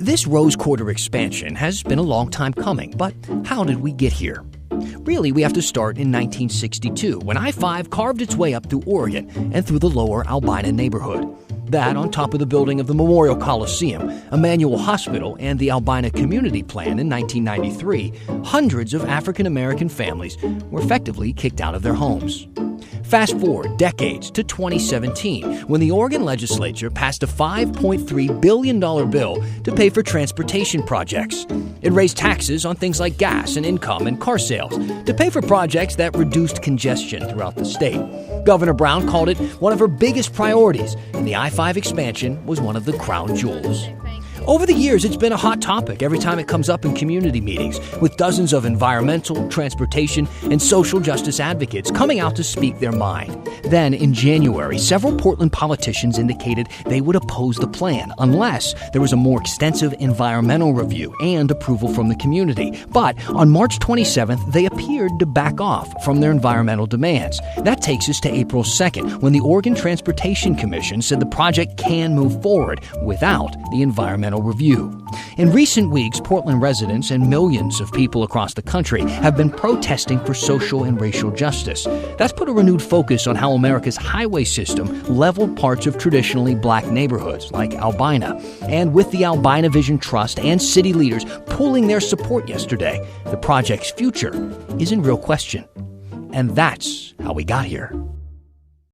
This Rose Quarter expansion has been a long time coming, but how did we get here? Really, we have to start in 1962, when I-5 carved its way up through Oregon and through the lower Albina neighborhood. That, on top of the building of the Memorial Coliseum, Emmanuel Hospital, and the Albina Community Plan in 1993, hundreds of African-American families were effectively kicked out of their homes. Fast forward decades to 2017, when the Oregon legislature passed a $5.3 billion bill to pay for transportation projects. It raised taxes on things like gas and income and car sales to pay for projects that reduced congestion throughout the state. Governor Brown called it one of her biggest priorities, and the I-5 expansion was one of the crown jewels. Over the years, it's been a hot topic every time it comes up in community meetings, with dozens of environmental, transportation, and social justice advocates coming out to speak their mind. Then, in January, several Portland politicians indicated they would oppose the plan unless there was a more extensive environmental review and approval from the community. But on March 27th, they appeared to back off from their environmental demands. That takes us to April 2nd, when the Oregon Transportation Commission said the project can move forward without the environmental review. In recent weeks, Portland residents and millions of people across the country have been protesting for social and racial justice. That's put a renewed focus on how America's highway system leveled parts of traditionally black neighborhoods like Albina. And with the Albina Vision Trust and city leaders pooling their support yesterday, the project's future is in real question. And that's how we got here.